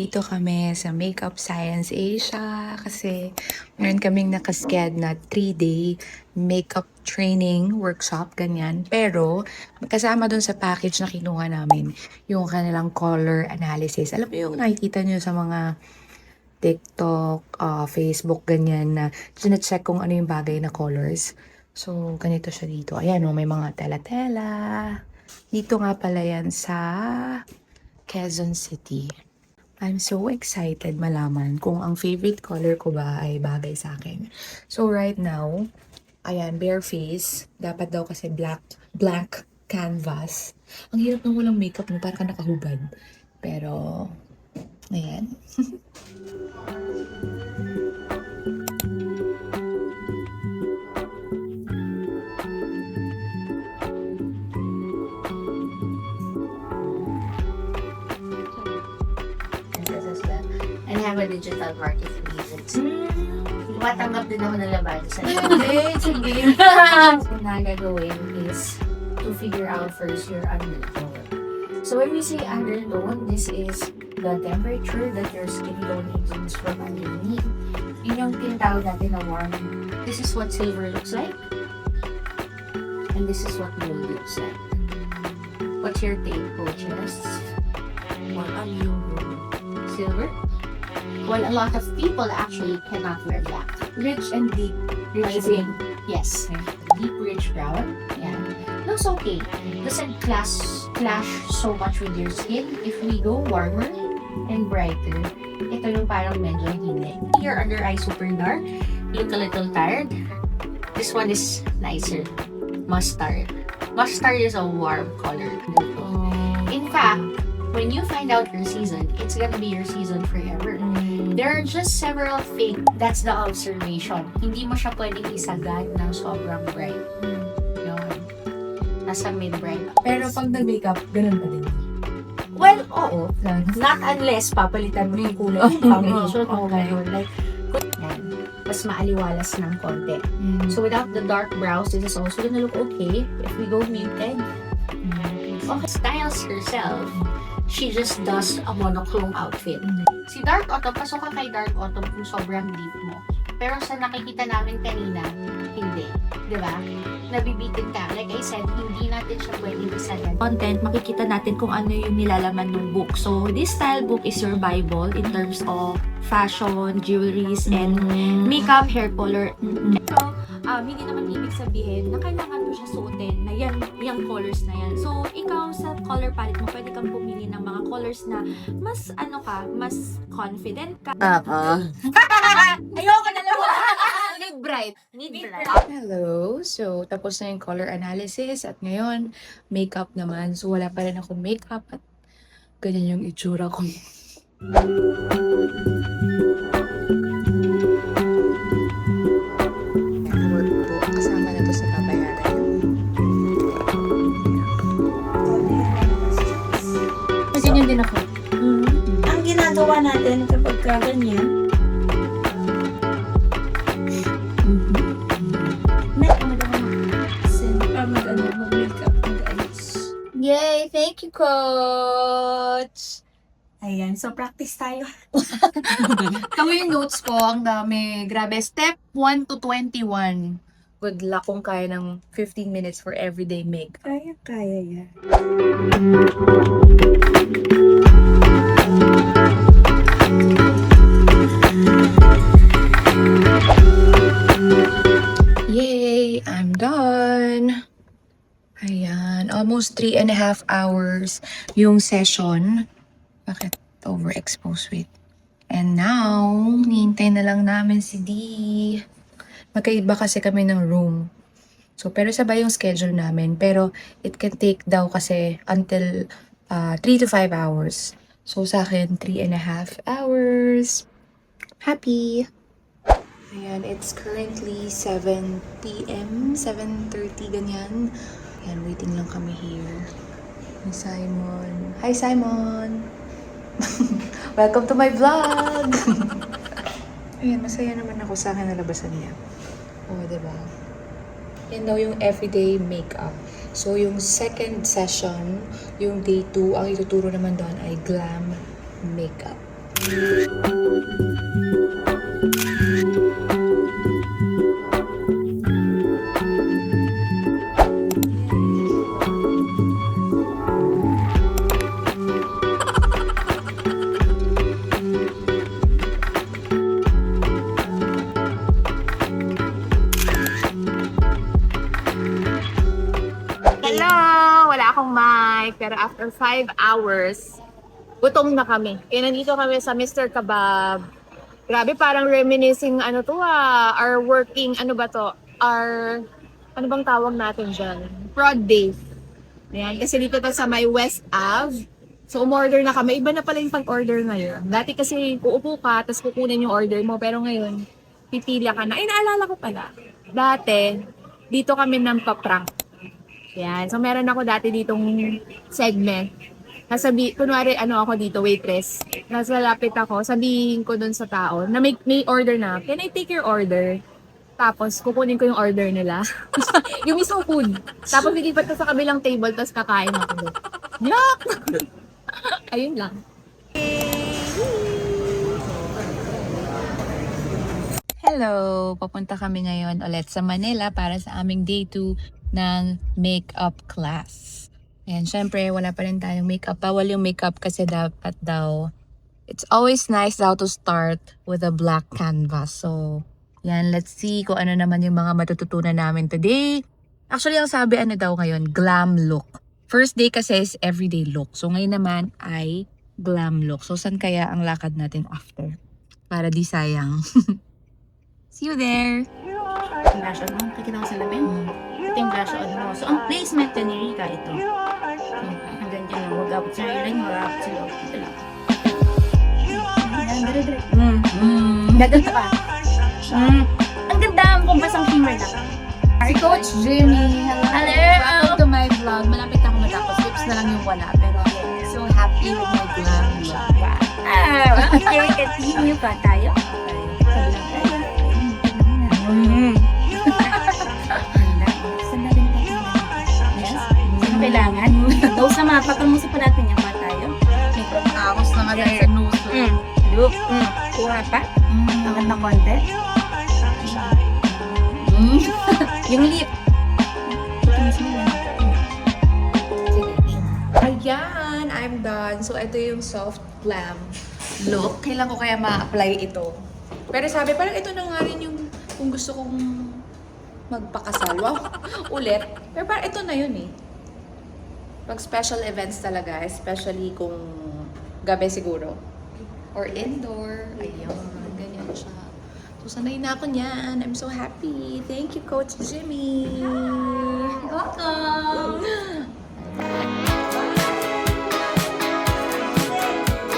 nandito kami sa Makeup Science Asia kasi meron kaming nakasked na 3-day makeup training workshop, ganyan. Pero kasama dun sa package na kinuha namin, yung kanilang color analysis. Alam mo yung nakikita nyo sa mga TikTok, Facebook, ganyan na sinecheck kung ano yung bagay na colors. So, ganito siya dito. Ayan, may mga tela-tela. Dito nga pala yan sa Quezon City. I'm so excited malaman kung ang favorite color ko ba ay bagay sa akin. So right now, ayan, bare face. Dapat daw kasi blank canvas. Ang hirap nang walang makeup mo, parang ka nakahubad. Pero, ayan. And I have a digital marketing agency. Matanggap din ako ng laban sa Sige. So, na gagawin is to figure out first your undertone. So, when we say undertone, this is the temperature that your skin tone emits from underneath. Yun yung tinatawag natin na warm. This is what silver looks like. And this is what gold looks like. What's your take, coaches? What are you? Silver? Well, a lot of people actually cannot wear black. Rich and deep. Rich green. Yes. Deep rich brown. Yeah. Looks okay. Doesn't clash so much with your skin. If we go warmer and brighter, ito yung parang medyo hindi. Your under eye super dark. Look a little tired. This one is nicer. Mustard. Mustard is a warm color. In fact, when you find out your season, it's gonna be your season forever. There are just several fake. That's the observation. Hindi mo siya pwedeng isagad ng sobrang bright. Yun. Nasa mid-bright. Pero pag nag-makeup, ganun pa din. Well, oo. Not unless papalitan mo yung kulay ng combination. Okay. Like, yan. Mas maaliwalas ng konti. So without the dark brows, this is also gonna look okay. If we go muted, okay. Styles herself, she just does a monochrome outfit. Si Dark Autumn, pasok ka kay Dark Autumn kung sobrang deep mo. Pero sa nakikita namin kanina, hindi. Diba? Nabibitin ka. Like I said, hindi natin siya pwedeng isagad. Content, makikita natin kung ano yung nilalaman ng book. So, this style book is your Bible in terms of fashion, jewelries, and makeup, hair color. So, hindi naman ibig sabihin na kailangan mo siya suotin na yan, yung colors na yan. So, ikaw sa color palette mo, pwede kang pumili ng mga colors na mas, mas confident ka. Ayoko na lang! Mid-bright. Mid-bright. Hello! So, tapos na yung color analysis at ngayon, makeup naman. So, wala pa rin akong makeup at ganyan yung itsura ko. Work po. Kasama na to sa babayaran. Ganyan din ako. Ang ginagawa natin kapag ganyan, mag-makeup, mag-ayos. Yay! Thank you, Coach! Ayan, so practice tayo. Ito yung notes ko. Ang dami. Grabe. Step 1 to 21. Good luck kung kaya ng 15 minutes for everyday make. Kaya yan. Yay! I'm done! Ayan. Almost 3.5 hours yung session. Bakit overexposed? Wait. And now, hihintay na lang namin si D. Magkaiba kasi kami ng room. So, pero sabay yung schedule namin. Pero, it can take daw kasi until 3 to 5 hours. So, sa akin, 3.5 hours. Happy! Ayan, it's currently 7 p.m., 7:30, ganyan. Ayan, waiting lang kami here. Ni Simon. Hi, Simon! Welcome to my vlog! Ayan, masaya naman ako sa akin nalabasan niya. Oo, diba? Yan daw yung everyday makeup. So, yung second session, yung day 2, ang ituturo naman doon ay glam makeup. Hello! Wala akong mic, pero after 5 hours, gutom na kami. Kaya nandito kami sa Mr. Kebab. Grabe, parang reminiscing our working, ano bang tawag natin dyan? Prod days. Ayan, kasi dito to sa may West Ave. So, umorder na kami. Iba na pala yung pag-order ngayon. Dati kasi uupo ka, tapos kukunin yung order mo. Pero ngayon, pipila ka na. Ay, naalala ko pala. Dati, dito kami nang paprank. Yan. So, meron ako dati ditong segment. Kunwari, ako dito, waitress. Nasa lapit ako, sabihin ko dun sa tao na may order na, can I take your order? Tapos, kukunin ko yung order nila. Yung mismo food. Tapos, lipat ko sa kabilang table, tapos kakain ako doon. Yuck! Ayun lang. Hello! Papunta kami ngayon ulit sa Manila para sa aming day 2 ng makeup class. And syempre, wala pa rin tayong makeup. Bawal yung makeup kasi dapat daw, it's always nice daw to start with a black canvas. So, yan, let's see kung ano naman yung mga matututunan namin today. Actually, ang sabi daw ngayon, glam look. First day kasi is everyday look. So, ngayon naman ay glam look. So, saan kaya ang lakad natin after? Para di sayang. See you there! Blush on mo. Kikita ko sa lamin. Ito yung blush on mo. So, ang placement ni Rika ito. Hanggang dyan lang. Wag-abot sa line, wag-abot sa loob. Ito lang. Dire-dire. Gaganda ka. Ang ganda. Kung basang shimmer na. Si Coach Jimmy. Hello! Welcome to my vlog. Malapit na ako matapos. Lips na lang yung wala. Pero so happy with my glam look. Okay, continue pa tayo. Sabilang tayo. Yes? Sino kailangan? Dose na mapatamusin pa natin yung mga tayo. Tapos na nga dahil sa nose. Look. Kuha pa. Angat na konti. Yung lip. Ayan, I'm done. So, ito yung soft glam look. Kailan ko kaya ma-apply ito? Pero sabi, parang ito na nga rin yung kung gusto kong magpakasal. Wow, ulit. Pero parang ito na yun eh. Pag special events talaga, especially kung gabi siguro. Or indoor. Ayun, ganyan siya. So, sanay na ako niyan. I'm so happy. Thank you, Coach Jimmy. Welcome!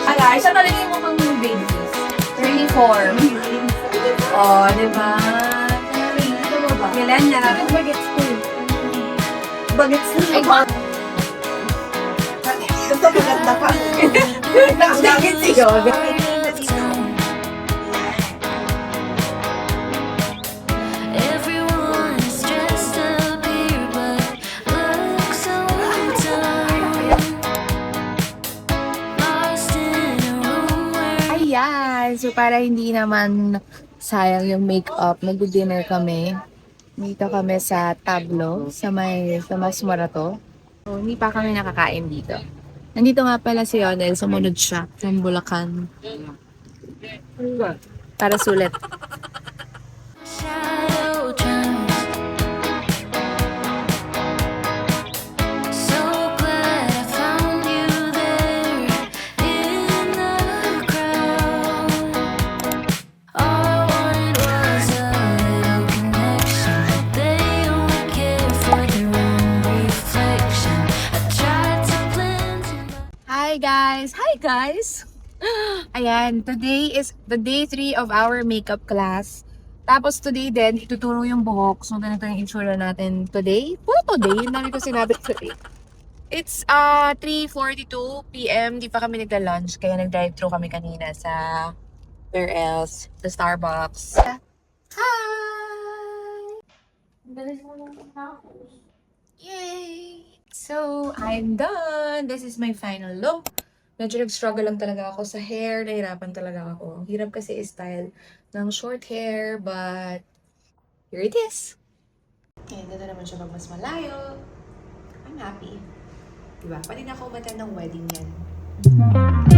Alay, sa talaga mo mang babies? 34. Oh, diba? Kailan na? Bagets ko. Bagets na. Ay, Ito maganda ka. bagets yun. Everyone's dressed up here, but looks so dumb. Lost in a room where Ayan. So, para hindi naman sayang yung makeup, mag-dinner kami. Dito kami sa Tablo, sa Mas Morato. So, hindi pa kami nakakain dito. Nandito nga pala si Yonel, sumunod siya sa Bulacan. Para sulit. shadow turns. So glad I found you there in the crowd. All I wanted was a little connection, but they only care for their own reflection. I tried to blend in. Hi guys! Hi guys! Ayan, today is the day 3 of our makeup class. Tapos today din, ituturo yung buhok. So, ganito yung itsura natin today. Puro today, dami ko sinabi today. It's 3:42 p.m. Di pa kami nagla-lunch, kaya nag-drive-thru kami kanina sa where else? Sa Starbucks. Hi! Yay! So, I'm done. This is my final look. Medyo nag-struggle lang talaga ako sa hair. Nahirapan talaga ako. Ang hirap kasi i-style ng short hair, but here it is. And ganda naman siya pag mas malayo. I'm happy. Diba? Pwede na ako umatan ng wedding yan.